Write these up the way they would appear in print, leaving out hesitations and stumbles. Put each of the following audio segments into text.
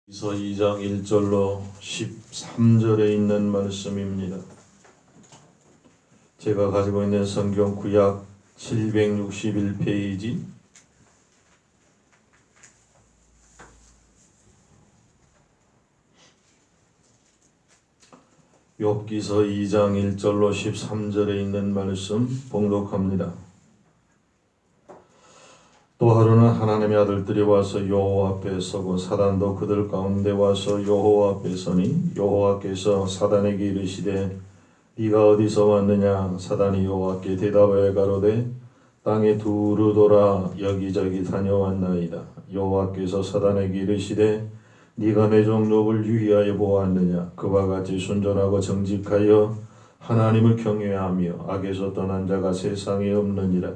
이서 2장 1절로 13절에 있는 말씀입니다. 제가 가지고 있는 성경 구약 761페이지 욥기서 2장 1절로 13절에 있는 말씀 봉독합니다. 또 하루는 하나님의 아들들이 와서 여호와 앞에 서고 사단도 그들 가운데 와서 여호와 앞에 서니 여호와께서 사단에게 이르시되 네가 어디서 왔느냐? 사단이 여호와께 대답하여 가로되 땅에 두루 돌아 여기저기 다녀왔나이다. 여호와께서 사단에게 이르시되 네가 내 종 욥을 유의하여 보았느냐? 그와 같이 순전하고 정직하여 하나님을 경외하며 악에서 떠난 자가 세상에 없느니라.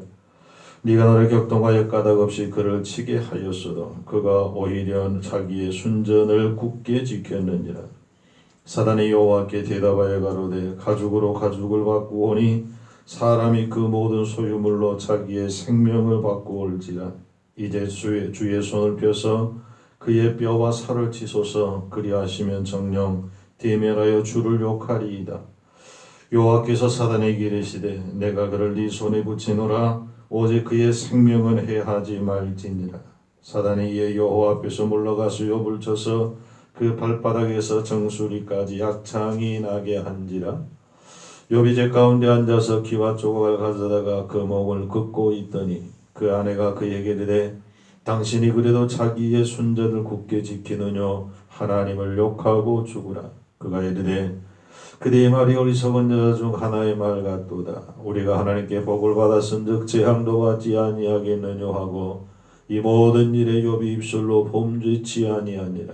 네가 나를 격동하여 까닭없이 그를 치게 하였어도 그가 오히려 자기의 순전을 굳게 지켰느니라. 사단이 여호와께 대답하여 가로되 가죽으로 가죽을 바꾸오니 사람이 그 모든 소유물로 자기의 생명을 바꾸올지라. 이제 주의 손을 펴서 그의 뼈와 살을 치소서. 그리하시면 정녕 대면하여 주를 욕하리이다. 여호와께서 사단에게 이르시되 내가 그를 네 손에 붙이노라. 오직 그의 생명은 해하지 말지니라. 사단이 이에 여호와 앞에서 물러가서 욥을 쳐서 그 발바닥에서 정수리까지 약창이 나게 한지라. 욥이 제 가운데 앉아서 기와 조각을 가져다가 그 목을 긋고 있더니 그 아내가 그에게 이르되 당신이 그래도 자기의 순전을 굳게 지키느뇨? 하나님을 욕하고 죽으라. 그가 이르되 그대의 말이 어리석은 여자 중 하나의 말 같도다. 우리가 하나님께 복을 받았은즉 재앙도 받지 아니하겠느뇨 하고 이 모든 일에 욥이 입술로 범죄치 아니하니라.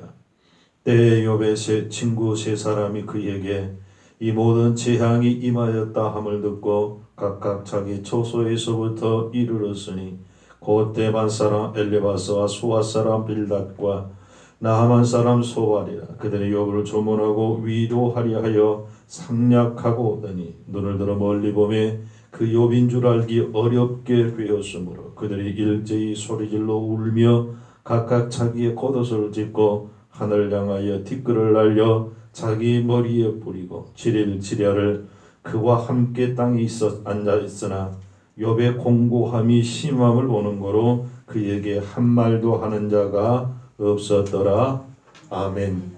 때에 욥의 세 친구 세 사람이 그에게 이 모든 재앙이 임하였다 함을 듣고 각각 자기 처소에서부터 이르렀으니 곧 대만 사람 엘리바스와 수아 사람 빌닷과 나하만 사람 소발이라. 그들이 욥을 조문하고 위로하려 하여 상략하고 오더니 눈을 들어 멀리 보매 그 욥인 줄 알기 어렵게 되었으므로 그들이 일제히 소리질러 울며 각각 자기의 겉옷을 짚고 하늘 향하여 티끌을 날려 자기 머리에 뿌리고 7일 7야를 그와 함께 땅에 앉아있으나 욥의 공고함이 심함을 보는 거로 그에게 한 말도 하는 자가 없었더라. 아멘.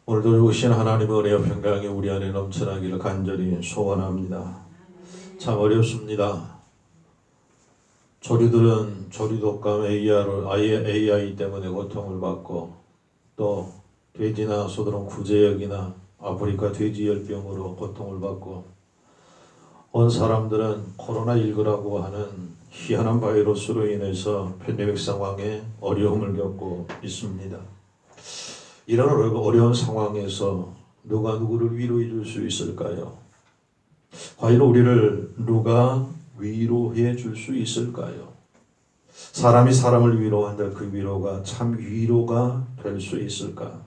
오늘도 주신 하나님의 은혜와 평강이 우리 안에 넘쳐나기를 간절히 소원합니다. 참 어렵습니다. 조류들은 조류독감 AI 때문에 고통을 받고 또 돼지나 소들은 구제역이나 아프리카 돼지열병으로 고통을 받고 온 사람들은 코로나19라고 하는 희한한 바이러스로 인해서 팬데믹 상황에 어려움을 겪고 있습니다. 이런 어려운 상황에서 누가 누구를 위로해 줄 수 있을까요? 과연 우리를 누가 위로해 줄 수 있을까요? 사람이 사람을 위로한다. 그 위로가 참 위로가 될 수 있을까?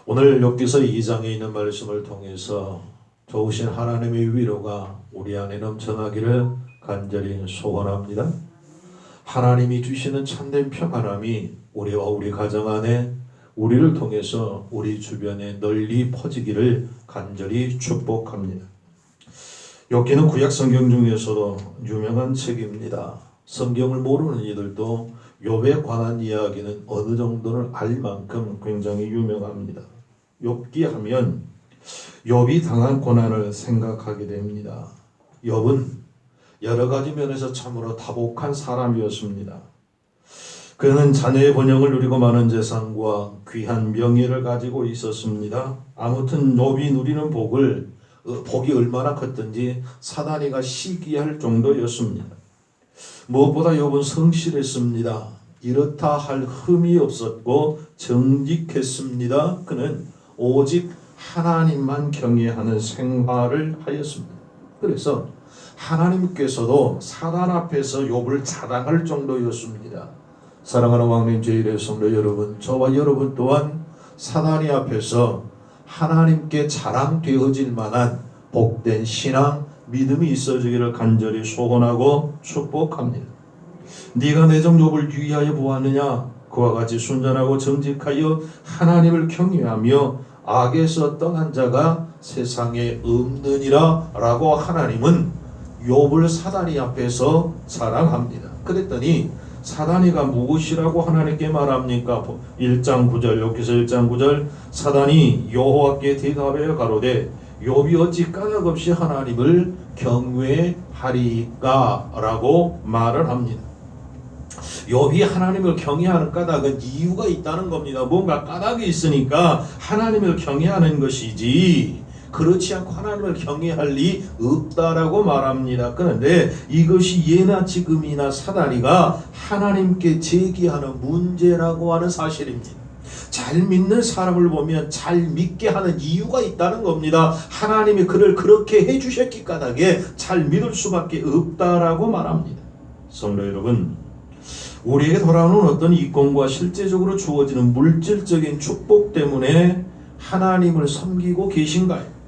오늘 욥기서 2장에 있는 말씀을 통해서 좋으신 하나님의 위로가 우리 안에 넘쳐나기를 간절히 소원합니다. 하나님이 주시는 참된 평안함이 우리와 우리 가정 안에 우리를 통해서 우리 주변에 널리 퍼지기를 간절히 축복합니다. 욥기는 구약 성경 중에서도 유명한 책입니다. 성경을 모르는 이들도 욥에 관한 이야기는 어느 정도는 알 만큼 굉장히 유명합니다. 욥기 하면 욥이 당한 고난을 생각하게 됩니다. 욥은 여러 가지 면에서 참으로 다복한 사람이었습니다. 그는 자녀의 번영을 누리고 많은 재산과 귀한 명예를 가지고 있었습니다. 아무튼 욥이 누리는 복이 얼마나 컸든지 사단이가 시기할 정도였습니다. 무엇보다 욥은 성실했습니다. 이렇다 할 흠이 없었고 정직했습니다. 그는 오직 하나님만 경외하는 생활을 하였습니다. 그래서 하나님께서도 사단 앞에서 욥을 자랑할 정도였습니다. 사랑하는 왕님 제1의 성도 여러분, 저와 여러분 또한 사단이 앞에서 하나님께 자랑되어질 만한 복된 신앙, 믿음이 있어지기를 간절히 소원하고 축복합니다. 네가 내 종 욥을 유의하여 보았느냐? 그와 같이 순전하고 정직하여 하나님을 경외하며 악에서 떠난 자가 세상에 없느니라 라고 하나님은 욥을 사다니 앞에서 사랑합니다. 그랬더니 사다니가 무엇이라고 하나님께 말합니까? 1장 9절, 여기서 1장 9절, 사단이 여호와께 대답하여 가로되 욥이 어찌 까닭없이 하나님을 경외하리까? 라고 말을 합니다. 욥이 하나님을 경외하는 까닭은 이유가 있다는 겁니다. 뭔가 까닭이 있으니까 하나님을 경외하는 것이지, 그렇지 않고 하나님을 경외할 리 없다라고 말합니다. 그런데 이것이 예나 지금이나 사다리가 하나님께 제기하는 문제라고 하는 사실입니다. 잘 믿는 사람을 보면 잘 믿게 하는 이유가 있다는 겁니다. 하나님이 그를 그렇게 해주셨기 까닭에 잘 믿을 수밖에 없다라고 말합니다. 성도 여러분, 우리에게 돌아오는 어떤 이권과 실제적으로 주어지는 물질적인 축복 때문에 하나님을 섬기고 계신가요?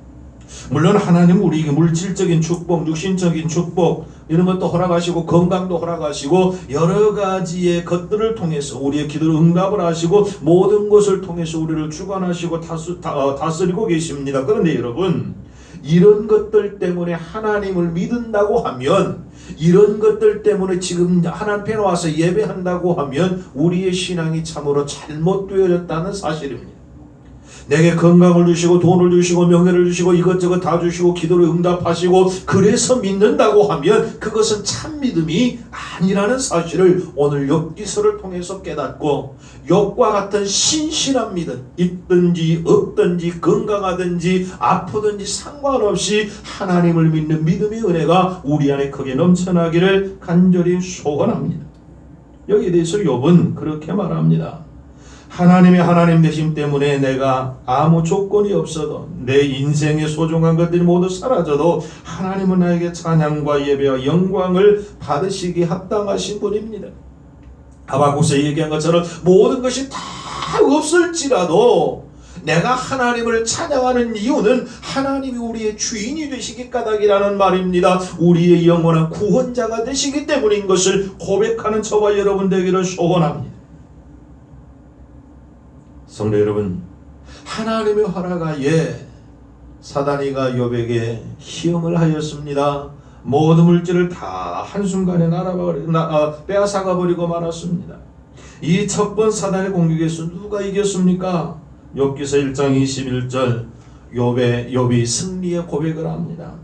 물론 하나님은 우리에게 물질적인 축복, 육신적인 축복 이런 것도 허락하시고 건강도 허락하시고 여러 가지의 것들을 통해서 우리의 기도를 응답을 하시고 모든 것을 통해서 우리를 주관하시고 다스리고 계십니다. 그런데 여러분, 이런 것들 때문에 하나님을 믿는다고 하면, 이런 것들 때문에 지금 하나님 앞에 와서 예배한다고 하면 우리의 신앙이 참으로 잘못되어졌다는 사실입니다. 내게 건강을 주시고 돈을 주시고 명예를 주시고 이것저것 다 주시고 기도를 응답하시고 그래서 믿는다고 하면 그것은 참 믿음이 아니라는 사실을 오늘 욥기서를 통해서 깨닫고, 욥과 같은 신실한 믿음, 있든지 없든지 건강하든지 아프든지 상관없이 하나님을 믿는 믿음의 은혜가 우리 안에 크게 넘쳐나기를 간절히 소원합니다. 여기에 대해서 욥은 그렇게 말합니다. 하나님의 하나님 되심 때문에 내가 아무 조건이 없어도 내 인생의 소중한 것들이 모두 사라져도 하나님은 나에게 찬양과 예배와 영광을 받으시기 합당하신 분입니다. 하박국서 얘기한 것처럼 모든 것이 다 없을지라도 내가 하나님을 찬양하는 이유는 하나님이 우리의 주인이 되시기 까닭이라는 말입니다. 우리의 영원한 구원자가 되시기 때문인 것을 고백하는 저와 여러분 되기를 소원합니다. 성도 여러분, 하나님의 허락하에 사다니가 욥에게 시험을 하였습니다. 모든 물질을 다 한순간에 빼앗아가 버리고 말았습니다. 이 첫 번 사단의 공격에서 누가 이겼습니까? 욥기서 1장 21절, 욥이 승리의 고백을 합니다.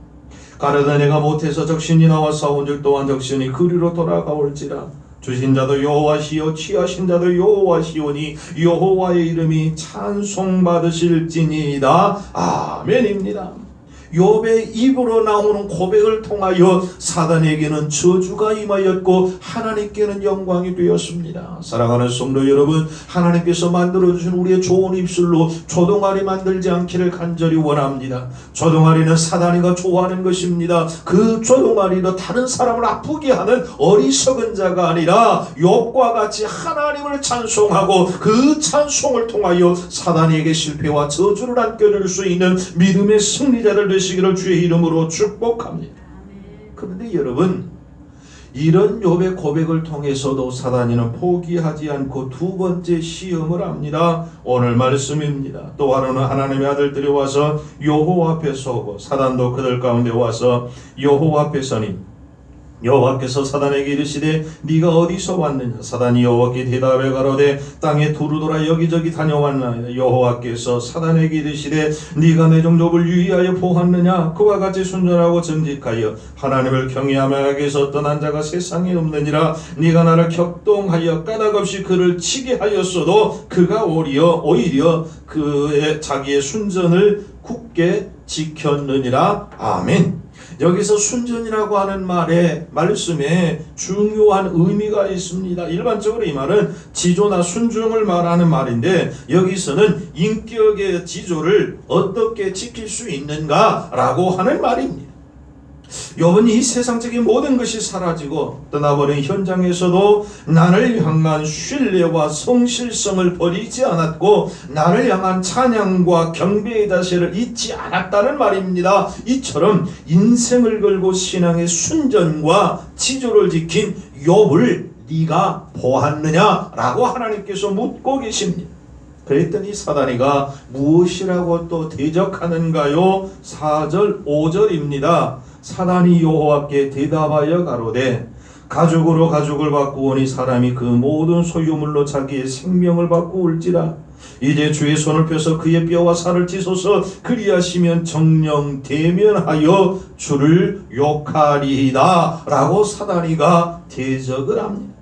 가로되 내가 못해서 적신이 나와 싸운즉 또한 적신이 그리로 돌아가올지라. 주신 자도 여호와시요 취하신 자도 여호와시오니 여호와의 이름이 찬송받으실지니이다. 아멘입니다. 욥의 입으로 나오는 고백을 통하여 사단에게는 저주가 임하였고 하나님께는 영광이 되었습니다. 사랑하는 성도 여러분, 하나님께서 만들어주신 우리의 좋은 입술로 조동아리 만들지 않기를 간절히 원합니다. 조동아리는 사단이가 좋아하는 것입니다. 그 조동아리로 다른 사람을 아프게 하는 어리석은 자가 아니라 욥과 같이 하나님을 찬송하고 그 찬송을 통하여 사단에게 실패와 저주를 안겨줄 수 있는 믿음의 승리자들 되시기를 주의 이름으로 축복합니다. 그런데 여러분, 이런 욥의 고백을 통해서도 사단이는 포기하지 않고 두 번째 시험을 합니다. 오늘 말씀입니다. 또 하루는 하나님의 아들들이 와서 여호와 앞에 서고 사단도 그들 가운데 와서 여호와 앞에 서니 여호와께서 사단에게 이르시되 네가 어디서 왔느냐? 사단이 여호와께 대답해 가로되 땅에 두루 돌아 여기저기 다녀왔나이다. 여호와께서 사단에게 이르시되 네가 내 종 욥을 유의하여 보았느냐? 그와 같이 순전하고 정직하여 하나님을 경외하며 악에서 떠난 자가 세상에 없느니라. 네가 나를 격동하여 까닭없이 그를 치게 하였어도 그가 오히려 그의 자기의 순전을 굳게 지켰느니라. 아멘. 여기서 순전이라고 하는 말씀에 중요한 의미가 있습니다. 일반적으로 이 말은 지조나 순종을 말하는 말인데, 여기서는 인격의 지조를 어떻게 지킬 수 있는가라고 하는 말입니다. 욥은 이 세상적인 모든 것이 사라지고 떠나버린 현장에서도 나를 향한 신뢰와 성실성을 버리지 않았고 나를 향한 찬양과 경배의 자세를 잊지 않았다는 말입니다. 이처럼 인생을 걸고 신앙의 순전과 지조를 지킨 욥을 네가 보았느냐라고 하나님께서 묻고 계십니다. 그랬더니 사단이가 무엇이라고 또 대적하는가요? 4절 5절입니다. 사단이 여호와께 대답하여 가로되 가죽으로 가죽을 바꾸오니 사람이 그 모든 소유물로 자기의 생명을 바꾸올지라. 이제 주의 손을 펴서 그의 뼈와 살을 찢어서 그리하시면 정령 대면하여 주를 욕하리이다 라고 사단이가 대적을 합니다.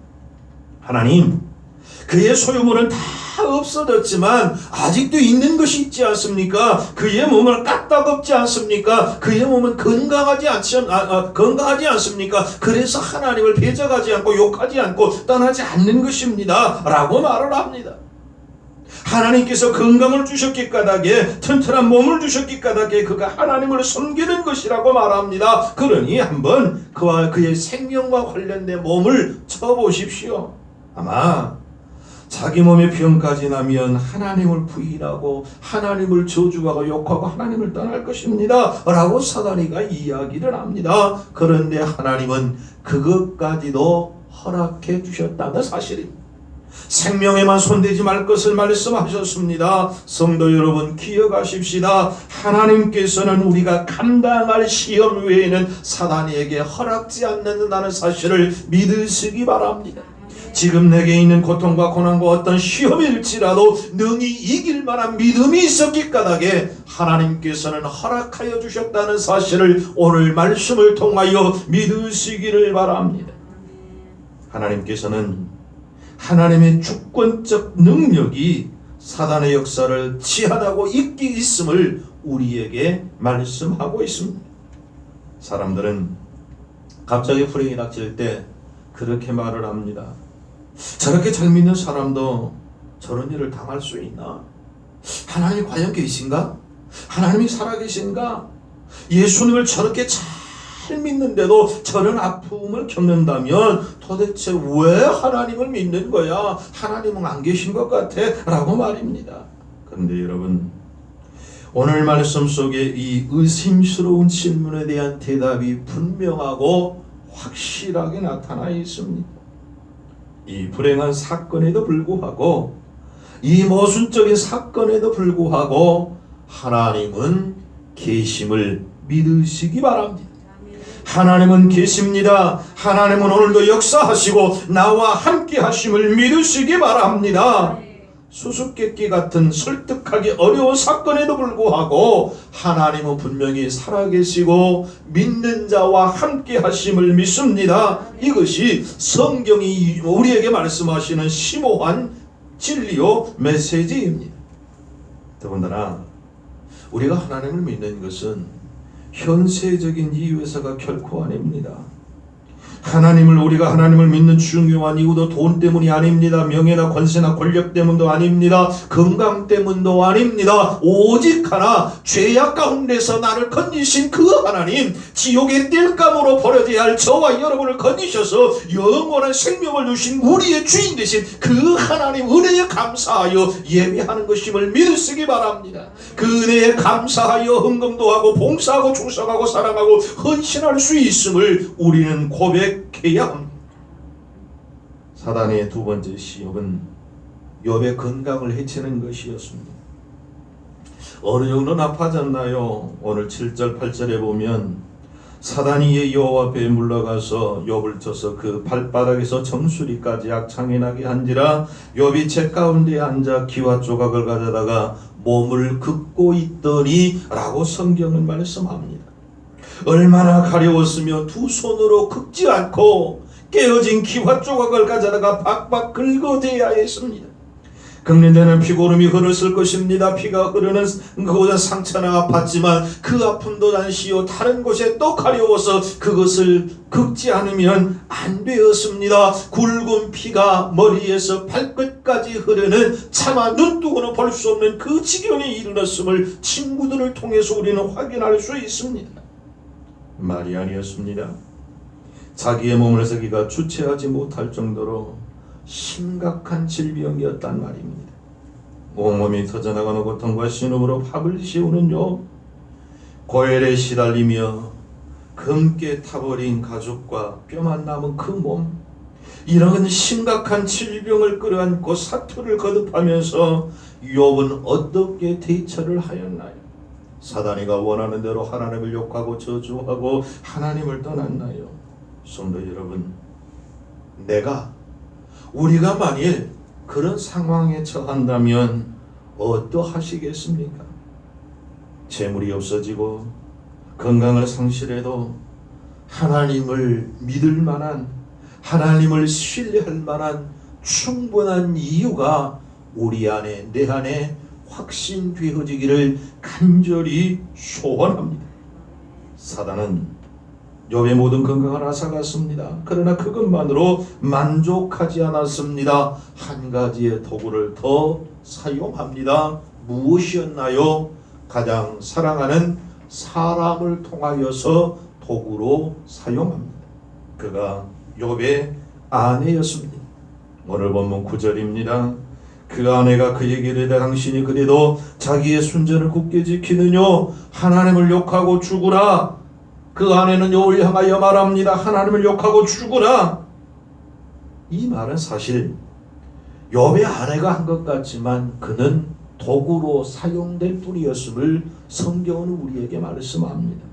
하나님, 그의 소유물은 다 없어졌지만 아직도 있는 것이 있지 않습니까? 그의 몸을 까딱없지 않습니까? 그의 몸은 건강하지 않습니까? 그래서 하나님을 배척하지 않고 욕하지 않고 떠나지 않는 것입니다 라고 말을 합니다. 하나님께서 건강을 주셨기 까닭에, 튼튼한 몸을 주셨기 까닭에 그가 하나님을 섬기는 것이라고 말합니다. 그러니 한번 그와 그의 생명과 관련된 몸을 쳐보십시오. 아마 자기 몸에 병까지 나면 하나님을 부인하고 하나님을 저주하고 욕하고 하나님을 떠날 것입니다 라고 사단이가 이야기를 합니다. 그런데 하나님은 그것까지도 허락해 주셨다는 사실입니다. 생명에만 손대지 말 것을 말씀하셨습니다. 성도 여러분, 기억하십시다. 하나님께서는 우리가 감당할 시험 외에는 사단에게 허락지 않는다는 사실을 믿으시기 바랍니다. 지금 내게 있는 고통과 고난과 어떤 시험일지라도 능히 이길 만한 믿음이 있었기 까닭에 하나님께서는 허락하여 주셨다는 사실을 오늘 말씀을 통하여 믿으시기를 바랍니다. 하나님께서는 하나님의 주권적 능력이 사단의 역사를 지하다고 있기 있음을 우리에게 말씀하고 있습니다. 사람들은 갑자기 불행이 닥칠 때 그렇게 말을 합니다. 저렇게 잘 믿는 사람도 저런 일을 당할 수 있나? 하나님이 과연 계신가? 하나님이 살아계신가? 예수님을 저렇게 잘 믿는데도 저런 아픔을 겪는다면 도대체 왜 하나님을 믿는 거야? 하나님은 안 계신 것 같아 라고 말입니다. 그런데 여러분, 오늘 말씀 속에 이 의심스러운 질문에 대한 대답이 분명하고 확실하게 나타나 있습니다. 이 불행한 사건에도 불구하고, 이 모순적인 사건에도 불구하고 하나님은 계심을 믿으시기 바랍니다. 하나님은 계십니다. 하나님은 오늘도 역사하시고 나와 함께 하심을 믿으시기 바랍니다. 수수께끼 같은 설득하기 어려운 사건에도 불구하고 하나님은 분명히 살아계시고 믿는 자와 함께 하심을 믿습니다. 이것이 성경이 우리에게 말씀하시는 심오한 진리요 메시지입니다. 더군다나 우리가 하나님을 믿는 것은 현세적인 이유에서가 결코 아닙니다. 우리가 하나님을 믿는 중요한 이유도 돈 때문이 아닙니다. 명예나 권세나 권력 때문도 아닙니다. 건강 때문도 아닙니다. 오직 하나, 죄악 가운데서 나를 건지신 그 하나님, 지옥의 땔감으로 버려져야 할 저와 여러분을 건지셔서 영원한 생명을 주신 우리의 주인 되신 그 하나님 은혜에 감사하여 예배하는 것임을 믿으시기 바랍니다. 그 은혜에 감사하여 헌금도 하고 봉사하고 충성하고 사랑하고 헌신할 수 있음을 우리는 고백해야 합니다. 사단의 두 번째 시험은 욥의 건강을 해치는 것이었습니다. 어느 정도 나빠졌나요? 오늘 7절 8절에 보면 사단이 여호와 앞에 물러가서 욥을 쳐서 그 발바닥에서 정수리까지 악창이 나게 한지라 욥이 재 가운데 앉아 기와 조각을 가져다가 몸을 긋고 있더니 라고 성경은 말씀합니다. 얼마나 가려웠으며 두 손으로 긁지 않고 깨어진 기와 조각을 가져다가 박박 긁어대야 했습니다. 긁는 데는 피고름이 흘렀을 것입니다. 피가 흐르는 그곳은 상처나 아팠지만 그 아픔도 잠시요 다른 곳에 또 가려워서 그것을 긁지 않으면 안 되었습니다. 굵은 피가 머리에서 발끝까지 흐르는 차마 눈뜨고는 볼 수 없는 그 지경에 이르렀음을 친구들을 통해서 우리는 확인할 수 있습니다. 말이 아니었습니다. 자기의 몸을 자기가 주체하지 못할 정도로 심각한 질병이었단 말입니다. 온몸이 터져나가는 고통과 신음으로 밥을 씌우는 욥, 고열에 시달리며 검게 타버린 가죽과 뼈만 남은 그 몸, 이런 심각한 질병을 끌어안고 사투를 거듭하면서 욥은 어떻게 대처를 하였나요? 사단이가 원하는 대로 하나님을 욕하고 저주하고 하나님을 떠났나요? 성도 여러분, 우리가 만일 그런 상황에 처한다면 어떠하시겠습니까? 재물이 없어지고 건강을 상실해도 하나님을 믿을 만한, 하나님을 신뢰할 만한 충분한 이유가 우리 안에, 내 안에 확신되어지기를 간절히 소원합니다. 사단은 욥의 모든 건강을 앗아갔습니다. 그러나 그것만으로 만족하지 않았습니다. 한 가지의 도구를 더 사용합니다. 무엇이었나요? 가장 사랑하는 사람을 통하여서 도구로 사용합니다. 그가 욥의 아내였습니다. 오늘 본문 9절입니다. 그 아내가 그에게 이르되 당신이 그래도 자기의 순전을 굳게 지키느냐? 하나님을 욕하고 죽으라. 그 아내는 욥을 향하여 말합니다. 하나님을 욕하고 죽으라. 이 말은 사실 욥의 아내가 한 것 같지만 그는 도구로 사용될 뿐이었음을 성경은 우리에게 말씀합니다.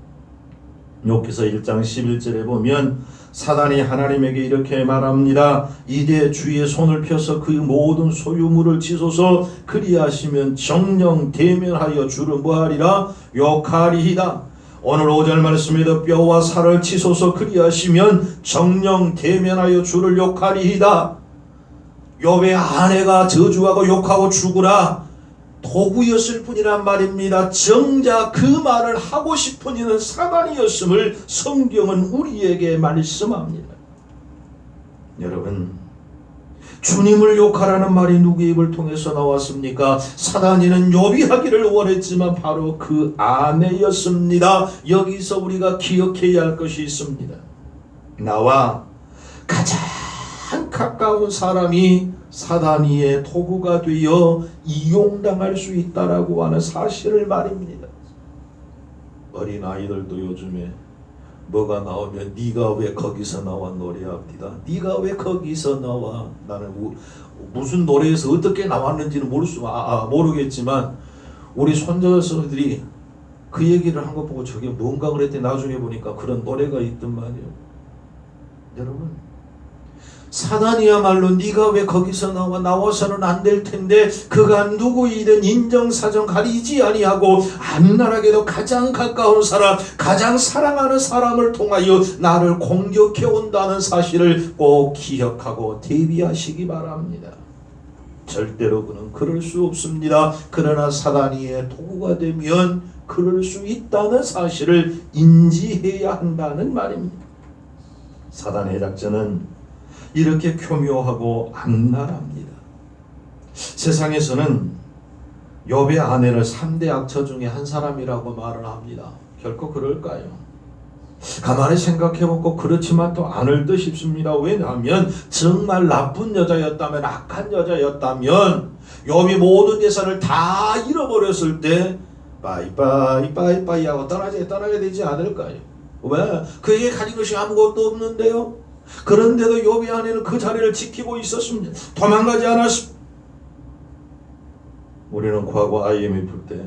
욥기서 1장 11절에 보면 사단이 하나님에게 이렇게 말합니다. 이제 주의 손을 펴서 그 모든 소유물을 치소서. 그리하시면 정령 대면하여 주를 뭐하리라? 욕하리이다. 오늘 5절 말씀에도 뼈와 살을 치소서. 그리하시면 정령 대면하여 주를 욕하리이다. 욥의 아내가 저주하고 욕하고 죽으라 도구였을 뿐이란 말입니다. 정작 그 말을 하고 싶은 이는 사단이었음을 성경은 우리에게 말씀합니다. 여러분, 주님을 욕하라는 말이 누구의 입을 통해서 나왔습니까? 사단이는 욥이 하기를 원했지만 바로 그 아내였습니다. 여기서 우리가 기억해야 할 것이 있습니다. 나와 가장 가까운 사람이 사단이의 도구가 되어 이용당할 수 있다라고 하는 사실을 말입니다. 어린 아이들도 요즘에 뭐가 나오면 네가 왜 거기서 나와 노래합니다. 네가 왜 거기서 나와. 나는 무슨 노래에서 어떻게 나왔는지는 모르겠지만 우리 손자들이 그 얘기를 한 거 보고 저게 뭔가 그랬더니 나중에 보니까 그런 노래가 있단 말이에요. 여러분, 사단이야말로 네가 왜 거기서 나와서는 안 될 텐데 그가 누구이든 인정사정 가리지 아니하고 안나라하게도 가장 가까운 사람, 가장 사랑하는 사람을 통하여 나를 공격해 온다는 사실을 꼭 기억하고 대비하시기 바랍니다. 절대로 그는 그럴 수 없습니다. 그러나 사단이의 도구가 되면 그럴 수 있다는 사실을 인지해야 한다는 말입니다. 사단의 작전은 이렇게 교묘하고 악랄합니다. 세상에서는 욥의 아내를 3대 악처 중에 한 사람이라고 말을 합니다. 결코 그럴까요? 가만히 생각해보고 그렇지만 또 않을 듯 싶습니다. 왜냐하면 정말 나쁜 여자였다면, 악한 여자였다면 욥이 모든 재산을 다 잃어버렸을 때 빠이빠이 하고 떠나게 되지 않을까요? 왜? 그에게 가진 것이 아무것도 없는데요. 그런데도 욥의 아내는 그 자리를 지키고 있었습니다. 도망가지 않았습니다. 우리는 과거 IMF 때,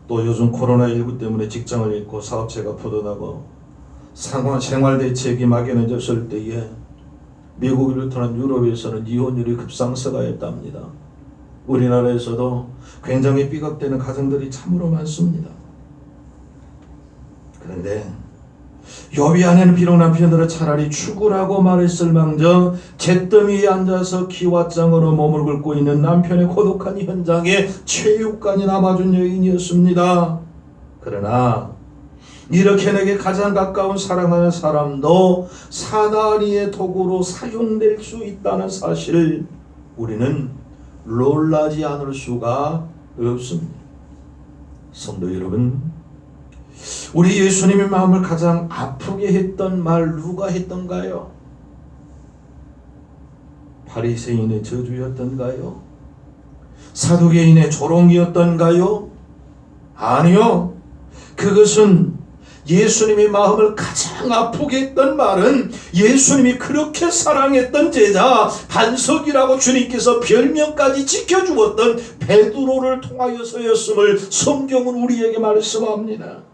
또 요즘 코로나19 때문에 직장을 잃고 사업체가 포도나고 생활 대책이 막연해졌을 때에 미국을 비롯한 유럽에서는 이혼율이 급상승하였답니다. 우리나라에서도 굉장히 삐걱대는 가정들이 참으로 많습니다. 그런데 욥의 아내는 비록 남편들은 차라리 죽으라고 말했을 망정 잿더미에 앉아서 기왓장으로 몸을 긁고 있는 남편의 고독한 현장에 체육관이 남아준 여인이었습니다. 그러나 이렇게 내게 가장 가까운 사랑하는 사람도 사단이의 도구로 사용될 수 있다는 사실을 우리는 놀라지 않을 수가 없습니다. 성도 여러분, 우리 예수님의 마음을 가장 아프게 했던 말 누가 했던가요? 바리새인의 저주였던가요? 사두개인의 조롱이었던가요? 아니요. 그것은 예수님의 마음을 가장 아프게 했던 말은 예수님이 그렇게 사랑했던 제자 반석이라고 주님께서 별명까지 지켜주었던 베드로를 통하여서였음을 성경은 우리에게 말씀합니다.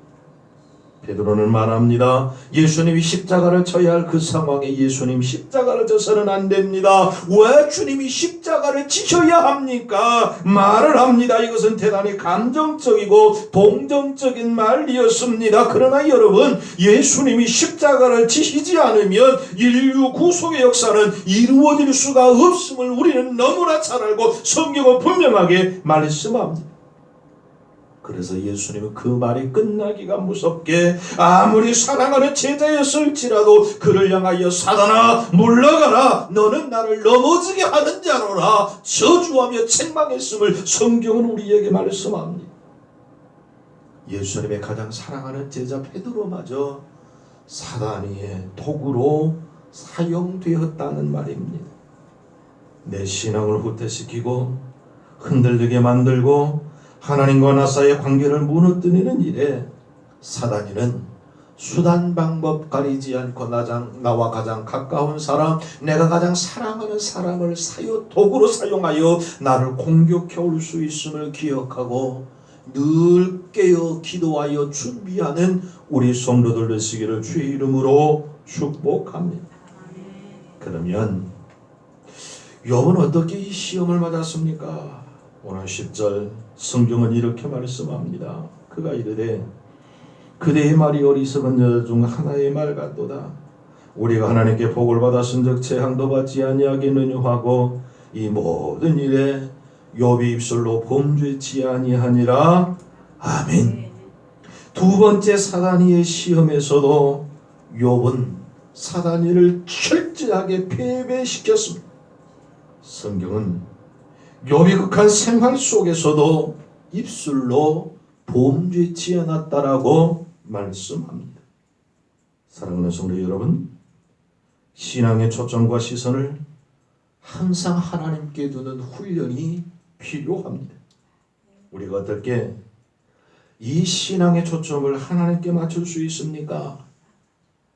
베드로는 말합니다. 예수님이 십자가를 져야 할 그 상황에 예수님 십자가를 져서는 안 됩니다. 왜 주님이 십자가를 지셔야 합니까? 말을 합니다. 이것은 대단히 감정적이고 동정적인 말이었습니다. 그러나 여러분, 예수님이 십자가를 지시지 않으면 인류 구속의 역사는 이루어질 수가 없음을 우리는 너무나 잘 알고 성경은 분명하게 말씀합니다. 그래서 예수님은 그 말이 끝나기가 무섭게 아무리 사랑하는 제자였을지라도 그를 향하여 사단아 물러가라, 너는 나를 넘어지게 하는 자로라 저주하며 책망했음을 성경은 우리에게 말씀합니다. 예수님의 가장 사랑하는 제자 베드로마저 사단의 도구로 사용되었다는 말입니다. 내 신앙을 후퇴시키고 흔들리게 만들고 하나님과 나 사이의 관계를 무너뜨리는 일에 사단이는 수단 방법 가리지 않고 나와 가장 가까운 사람, 내가 가장 사랑하는 사람을 도구로 사용하여 나를 공격해 올 수 있음을 기억하고 늘 깨어 기도하여 준비하는 우리 성도들 되시기를 주의 이름으로 축복합니다. 그러면 욥은 어떻게 이 시험을 맞았습니까? 오늘 10절 성경은 이렇게 말씀합니다. 그가 이르되 그대의 말이 어리석은 자 중 하나의 말 같도다. 우리가 하나님께 복을 받았은즉 재앙도 받지 아니하겠느냐 하고 이 모든 일에 욥이 입술로 범죄치 아니하니라. 아멘. 두 번째 사단이의 시험에서도 욥은 사단이를 철저하게 패배시켰습니다. 성경은 욥이 극한 생활 속에서도 입술로 범죄치 않았다라고 말씀합니다. 사랑하는 성도 여러분, 신앙의 초점과 시선을 항상 하나님께 두는 훈련이 필요합니다. 우리가 어떻게 이 신앙의 초점을 하나님께 맞출 수 있습니까?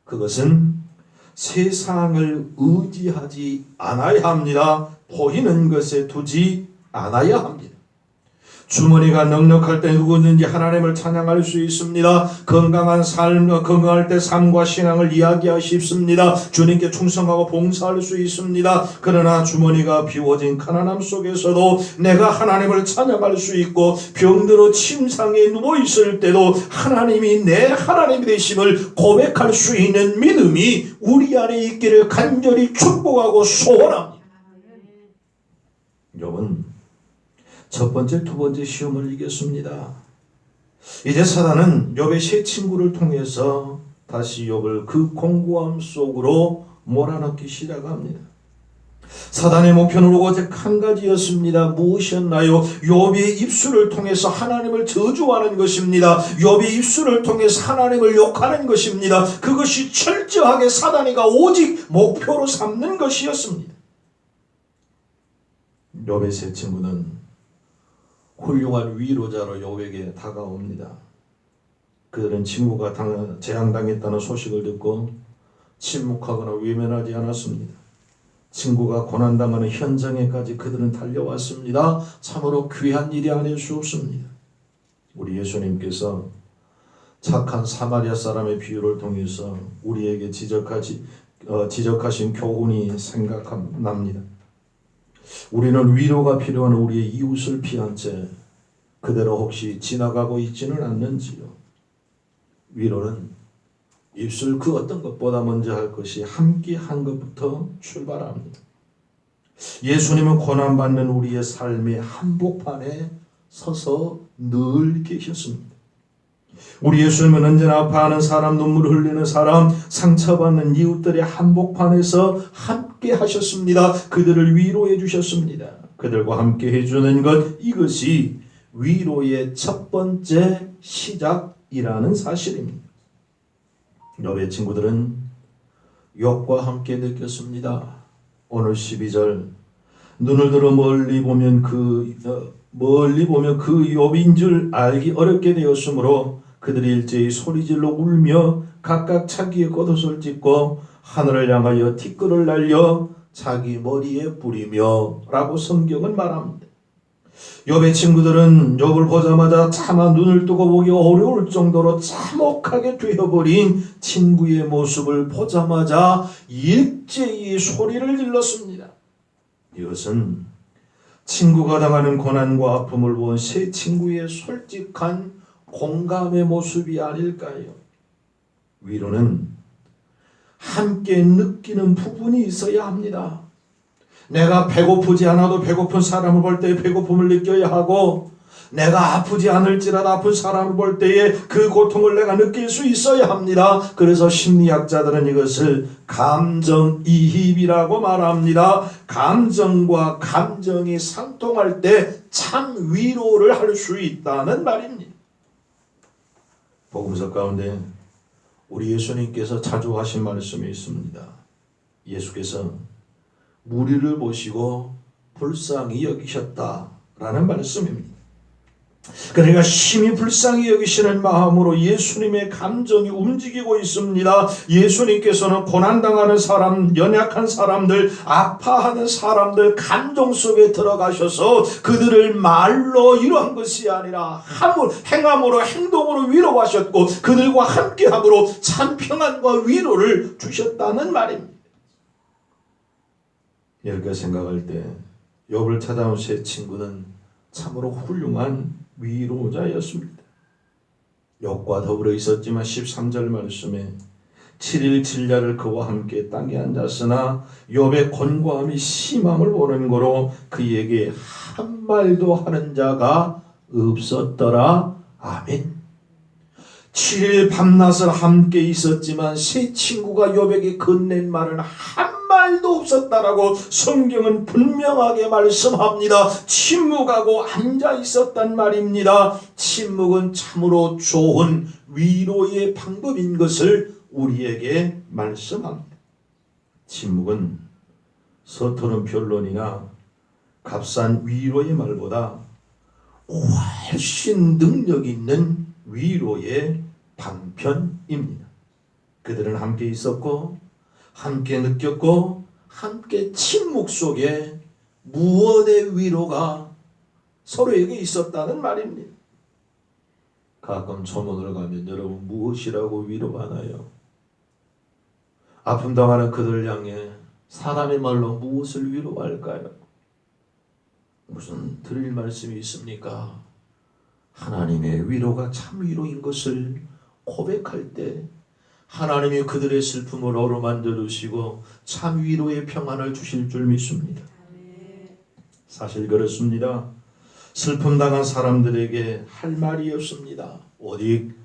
그것은 세상을 의지하지 않아야 합니다. 보이는 것에 두지 않아야 합니다. 주머니가 넉넉할 때 누구든지 하나님을 찬양할 수 있습니다. 건강할 때 삶과 신앙을 이야기하십니다. 주님께 충성하고 봉사할 수 있습니다. 그러나 주머니가 비워진 가난함 속에서도 내가 하나님을 찬양할 수 있고 병들어 침상에 누워있을 때도 하나님이 내 하나님이 되심을 고백할 수 있는 믿음이 우리 안에 있기를 간절히 축복하고 소원합니다. 욥은 첫 번째, 두 번째 시험을 이겼습니다. 이제 사단은 욥의 세 친구를 통해서 다시 욥을 그 공고함 속으로 몰아넣기 시작합니다. 사단의 목표는 오직 한 가지였습니다. 무엇이었나요? 욥의 입술을 통해서 하나님을 저주하는 것입니다. 욥의 입술을 통해서 하나님을 욕하는 것입니다. 그것이 철저하게 사단이가 오직 목표로 삼는 것이었습니다. 욥의 세 친구는 훌륭한 위로자로 욥에게 다가옵니다. 그들은 친구가 재앙당했다는 소식을 듣고 침묵하거나 외면하지 않았습니다. 친구가 고난당하는 현장에까지 그들은 달려왔습니다. 참으로 귀한 일이 아닐 수 없습니다. 우리 예수님께서 착한 사마리아 사람의 비유를 통해서 우리에게 지적하신 교훈이 생각납니다. 우리는 위로가 필요한 우리의 이웃을 피한 채 그대로 혹시 지나가고 있지는 않는지요. 위로는 입술 그 어떤 것보다 먼저 할 것이 함께 한 것부터 출발합니다. 예수님은 고난받는 우리의 삶의 한복판에 서서 늘 계셨습니다. 우리 예수님은 언제나 아파하는 사람, 눈물을 흘리는 사람, 상처받는 이웃들의 한복판에서 함께 하셨습니다. 그들을 위로해 주셨습니다. 그들과 함께 해주는 것, 이것이 위로의 첫 번째 시작이라는 사실입니다. 욥의 친구들은 욥과 함께 느꼈습니다. 오늘 12절 눈을 들어 멀리 보면 그 욥인 줄 알기 어렵게 되었으므로 그들이 일제히 소리질러 울며 각각 자기의 겉옷을 찢고 하늘을 향하여 티끌을 날려 자기 머리에 뿌리며 라고 성경은 말합니다. 욥의 친구들은 욥을 보자마자 차마 눈을 뜨고 보기 어려울 정도로 참혹하게 되어버린 친구의 모습을 보자마자 일제히 소리를 질렀습니다. 이것은 친구가 당하는 고난과 아픔을 본 새 친구의 솔직한 공감의 모습이 아닐까요? 위로는 함께 느끼는 부분이 있어야 합니다. 내가 배고프지 않아도 배고픈 사람을 볼 때에 배고픔을 느껴야 하고, 내가 아프지 않을지라도 아픈 사람을 볼 때에 그 고통을 내가 느낄 수 있어야 합니다. 그래서 심리학자들은 이것을 감정이입이라고 말합니다. 감정과 감정이 상통할 때 참 위로를 할 수 있다는 말입니다. 복음서 가운데 우리 예수님께서 자주 하신 말씀이 있습니다. 예수께서 무리를 보시고 불쌍히 여기셨다라는 말씀입니다. 그러니까 심히 불쌍히 여기시는 마음으로 예수님의 감정이 움직이고 있습니다. 예수님께서는 고난당하는 사람, 연약한 사람들, 아파하는 사람들 감정 속에 들어가셔서 그들을 말로 위로한 것이 아니라 행함으로 행동으로 위로하셨고 그들과 함께함으로 참 평안과 위로를 주셨다는 말입니다. 이렇게 생각할 때 욥을 찾아온 새 친구는 참으로 훌륭한 위로자였습니다. 욥과 더불어 있었지만 13절 말씀에 7일 7야를 그와 함께 땅에 앉았으나 욥의 곤고함이 심함을 보는 거로 그에게 한 말도 하는 자가 없었더라. 아멘. 7일 밤낮을 함께 있었지만 새 친구가 욥에게 건넨 말은 한 말도 없었다라고 성경은 분명하게 말씀합니다. 침묵하고 앉아 있었단 말입니다. 침묵은 참으로 좋은 위로의 방법인 것을 우리에게 말씀합니다. 침묵은 서투른 변론이나 값싼 위로의 말보다 훨씬 능력 있는 위로의 방편입니다. 그들은 함께 있었고 함께 느꼈고 함께 침묵 속에 무언의 위로가 서로에게 있었다는 말입니다. 가끔 초문을 가면 여러분 무엇이라고 위로하나요? 아픔 당하는 그들을 향해 사람의 말로 무엇을 위로할까요? 무슨 드릴 말씀이 있습니까? 하나님의 위로가 참 위로인 것을 고백할 때 하나님이 그들의 슬픔을 어루만져 주시고 참 위로의 평안을 주실 줄 믿습니다. 사실 그렇습니다. 슬픔 당한 사람들에게 할 말이 없습니다. 오직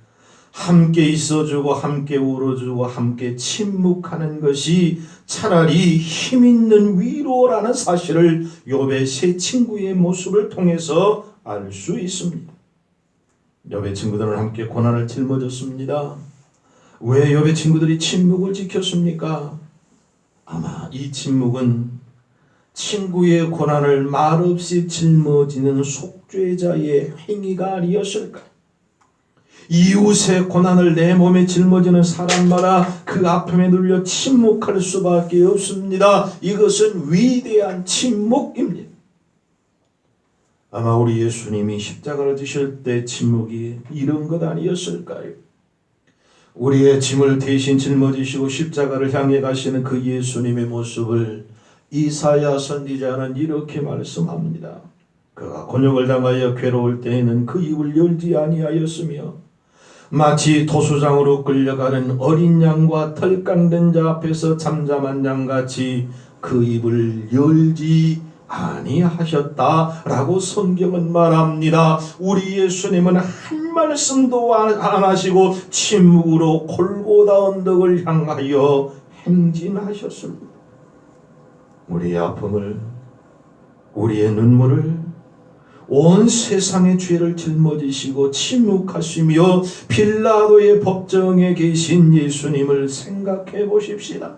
함께 있어주고 함께 울어주고 함께 침묵하는 것이 차라리 힘있는 위로라는 사실을 욥의 새 친구의 모습을 통해서 알 수 있습니다. 욥의 친구들은 함께 고난을 짊어졌습니다. 왜 욥의 친구들이 침묵을 지켰습니까? 아마 이 침묵은 친구의 고난을 말없이 짊어지는 속죄자의 행위가 아니었을까? 이웃의 고난을 내 몸에 짊어지는 사람마다 그 아픔에 눌려 침묵할 수밖에 없습니다. 이것은 위대한 침묵입니다. 아마 우리 예수님이 십자가를 지실 때 침묵이 이런 것 아니었을까요? 우리의 짐을 대신 짊어지시고 십자가를 향해 가시는 그 예수님의 모습을 이사야 선지자는 이렇게 말씀합니다. 그가 곤욕을 당하여 괴로울 때에는 그 입을 열지 아니하였으며 마치 도수장으로 끌려가는 어린 양과 털 깎는 자 앞에서 잠잠한 양같이 그 입을 열지 아니하셨다라고 성경은 말합니다. 우리 예수님은 한 말씀도 안 하시고 침묵으로 골고다 언덕을 향하여 행진하셨습니다. 우리의 아픔을, 우리의 눈물을, 온 세상의 죄를 짊어지시고 침묵하시며 빌라도의 법정에 계신 예수님을 생각해 보십시다.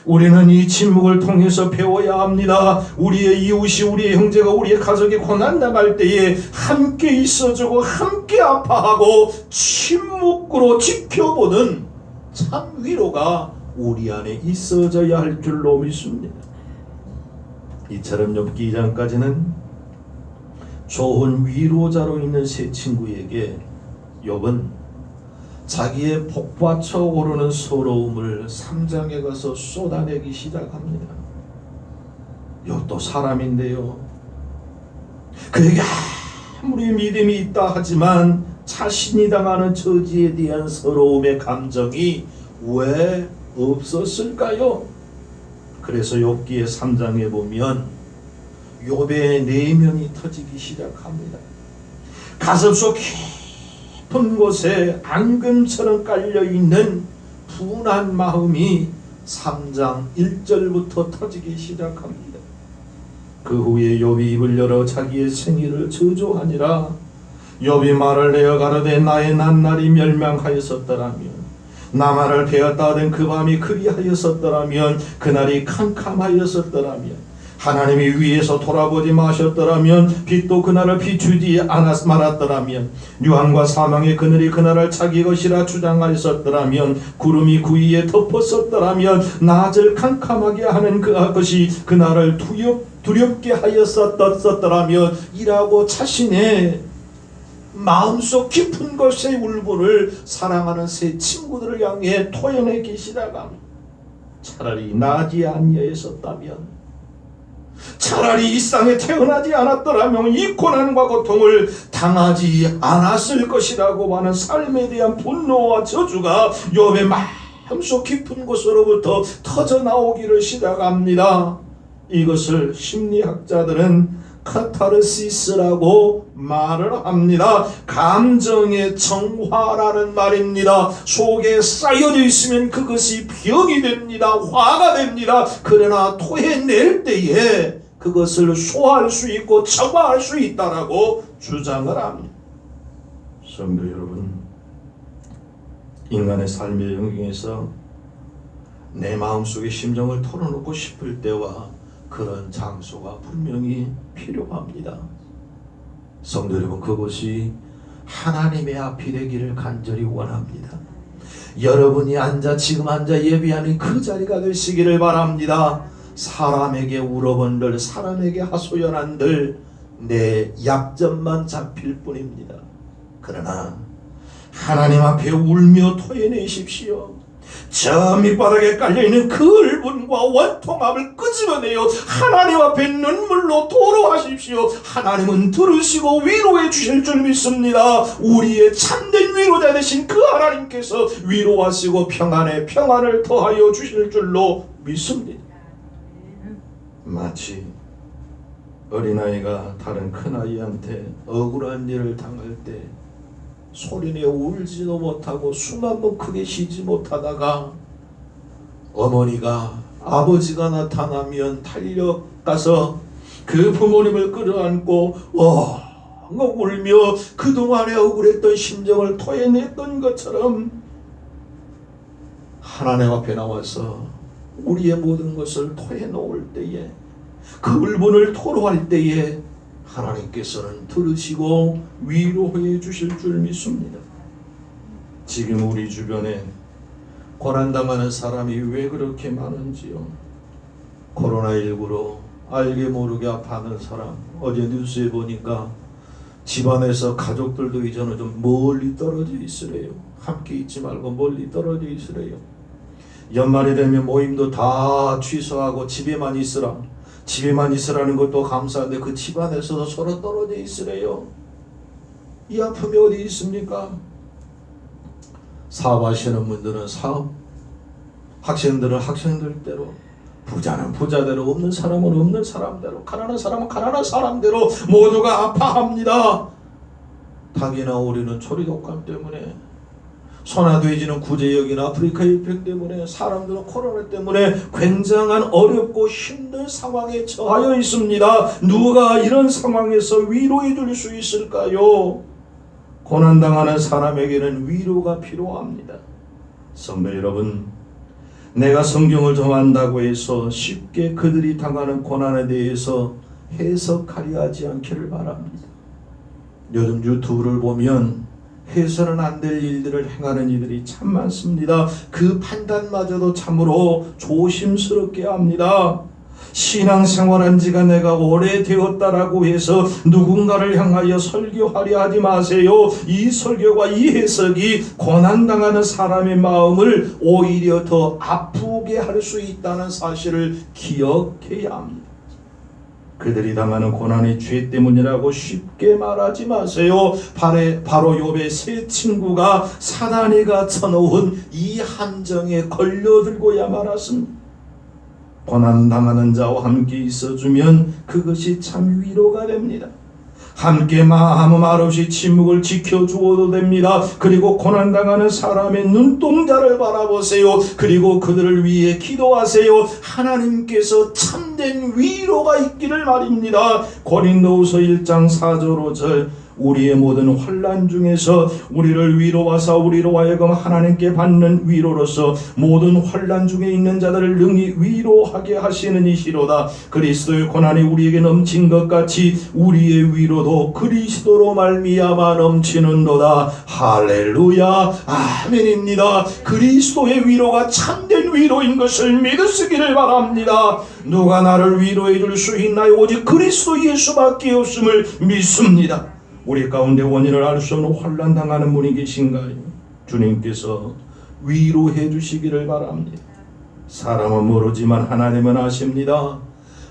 우리는 이 침묵을 통해서 배워야 합니다. 우리의 이웃이, 우리의 형제가, 우리의 가족이 고난당할 때에 함께 있어주고 함께 아파하고 침묵으로 지켜보는 참 위로가 우리 안에 있어져야 할 줄로 믿습니다. 이처럼 욥기 2장까지는 좋은 위로자로 있는 세 친구에게 욥은 자기의 복받쳐 오르는 서러움을 3장에 가서 쏟아내기 시작합니다. 욥도 사람인데요, 그에게 아무리 믿음이 있다 하지만 자신이 당하는 처지에 대한 서러움의 감정이 왜 없었을까요? 그래서 욥기의 3장에 보면 욥의 내면이 터지기 시작합니다. 가슴속 깊은 곳에 앙금처럼 깔려있는 분한 마음이 3장 1절부터 터지기 시작합니다. 그 후에 욥이 입을 열어 자기의 생일을 저주하니라. 욥이 말을 내어 가로되 나의 낱날이 멸망하였었더라면, 나만을 베었다 하던 그 밤이 그리하였었더라면, 그날이 캄캄하였었더라면, 하나님이 위에서 돌아보지 마셨더라면, 빛도 그날을 비추지 말았더라면, 유한과 사망의 그늘이 그날을 자기 것이라 주장하였었더라면, 구름이 그 위에 덮었었더라면, 낮을 캄캄하게 하는 그것이 그날을 두렵게 하였었더라면, 이라고 자신의 마음속 깊은 곳의 울분을 사랑하는 세 친구들을 향해 토해내기 시작합니다. 차라리 나지 아니하였었다면, 차라리 이 땅에 태어나지 않았더라면 이 고난과 고통을 당하지 않았을 것이라고 하는 삶에 대한 분노와 저주가 욥의 마음속 깊은 곳으로부터 터져나오기를 시작합니다. 이것을 심리학자들은 카타르시스라고 말을 합니다. 감정의 정화라는 말입니다. 속에 쌓여져 있으면 그것이 병이 됩니다. 화가 됩니다. 그러나 토해낼 때에 그것을 소화할 수 있고 정화할 수 있다라고 주장을 합니다. 성도 여러분, 인간의 삶의 영역에서 내 마음속의 심정을 털어놓고 싶을 때와 그런 장소가 분명히 필요합니다. 성도 여러분, 그것이 하나님의 앞이 되기를 간절히 원합니다. 여러분이 지금 앉아 예배하는 그 자리가 되시기를 바랍니다. 사람에게 울어본들, 사람에게 하소연한들 내 약점만 잡힐 뿐입니다. 그러나 하나님 앞에 울며 토해내십시오. 저 밑바닥에 깔려있는 그 울분과 원통함을 끄집어내어 하나님 앞에 눈물로 토로하십시오. 하나님은 들으시고 위로해 주실 줄 믿습니다. 우리의 참된 위로자 되신 그 하나님께서 위로하시고 평안에 평안을 더하여 주실 줄로 믿습니다. 마치 어린아이가 다른 큰아이한테 억울한 일을 당할 때 소리내어 울지도 못하고 숨 한 번 크게 쉬지 못하다가 어머니가, 아버지가 나타나면 달려가서 그 부모님을 끌어안고 울며 그동안에 억울했던 심정을 토해냈던 것처럼 하나님 앞에 나와서 우리의 모든 것을 토해놓을 때에, 그 울분을 토로할 때에 하나님께서는 들으시고 위로해 주실 줄 믿습니다. 지금 우리 주변에 고난당하는 사람이 왜 그렇게 많은지요. 코로나19로 알게 모르게 아파하는 사람, 어제 뉴스에 보니까 집안에서 가족들도 이제는 좀 멀리 떨어져 있으래요. 함께 있지 말고 멀리 떨어져 있으래요. 연말이 되면 모임도 다 취소하고 집에만 있으라는 것도 감사한데 그 집안에서도 서로 떨어져 있으래요. 이 아픔이 어디 있습니까? 사업하시는 분들은 사업, 학생들은 학생들대로, 부자는 부자대로, 없는 사람은 없는 사람대로, 가난한 사람은 가난한 사람대로 모두가 아파합니다. 닭이나 오리는 초리독감 때문에, 소나 돼지는 구제역이나 아프리카 일병 때문에, 사람들은 코로나 때문에 굉장한 어렵고 힘든 상황에 처하여 있습니다. 누가 이런 상황에서 위로해 줄 수 있을까요? 고난당하는 사람에게는 위로가 필요합니다. 성도 여러분, 내가 성경을 좀 안다고 해서 쉽게 그들이 당하는 고난에 대해서 해석하려 하지 않기를 바랍니다. 요즘 유튜브를 보면 해서는 안 될 일들을 행하는 이들이 참 많습니다. 그 판단마저도 참으로 조심스럽게 합니다. 신앙생활한 지가 내가 오래되었다라고 해서 누군가를 향하여 설교하려 하지 마세요. 이 설교가 이 해석이 고난당하는 사람의 마음을 오히려 더 아프게 할 수 있다는 사실을 기억해야 합니다. 그들이 당하는 고난이 죄 때문이라고 쉽게 말하지 마세요. 바로 욥의 세 친구가 사단이가 쳐놓은 이 함정에 걸려들고야 말았습니다. 고난당하는 자와 함께 있어주면 그것이 참 위로가 됩니다. 함께 아무 말 없이 침묵을 지켜주어도 됩니다. 그리고 고난당하는 사람의 눈동자를 바라보세요. 그리고 그들을 위해 기도하세요. 하나님께서 참된 위로가 있기를 말입니다. 고린도후서 1장 4절 5절 우리의 모든 환난 중에서 우리를 위로하사 우리로 하여금 하나님께 받는 위로로서 모든 환난 중에 있는 자들을 능히 위로하게 하시는 이시로다. 그리스도의 고난이 우리에게 넘친 것 같이 우리의 위로도 그리스도로 말미암아 넘치는도다. 할렐루야 아멘입니다. 그리스도의 위로가 참된 위로인 것을 믿으시기를 바랍니다. 누가 나를 위로해 줄 수 있나요? 오직 그리스도 예수밖에 없음을 믿습니다. 우리 가운데 원인을 알 수 없는 환난 당하는 분이 계신가요? 주님께서 위로해 주시기를 바랍니다. 사람은 모르지만 하나님은 아십니다.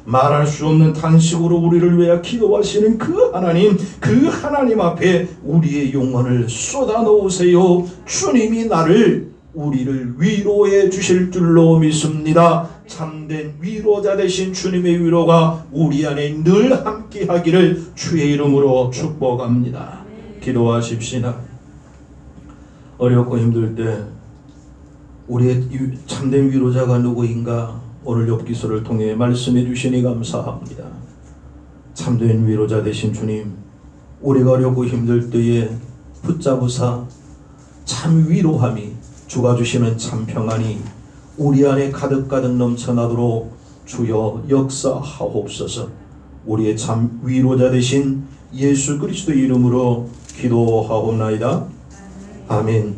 말할 수 없는 탄식으로 우리를 위해 기도하시는 그 하나님 앞에 우리의 영혼을 쏟아 놓으세요. 주님이 우리를 위로해 주실 줄로 믿습니다. 참된 위로자 되신 주님의 위로가 우리 안에 늘 함께 하기를 주의 이름으로 축복합니다. 기도하십시다. 어렵고 힘들 때 우리의 참된 위로자가 누구인가 오늘 욥기서를 통해 말씀해 주시니 감사합니다. 참된 위로자 되신 주님, 우리가 어렵고 힘들 때에 붙잡으사 참 위로함이 주가 주시는 참 평안이 우리 안에 가득가득 넘쳐나도록 주여 역사하옵소서. 우리의 참 위로자 되신 예수 그리스도 이름으로 기도하옵나이다. 아멘.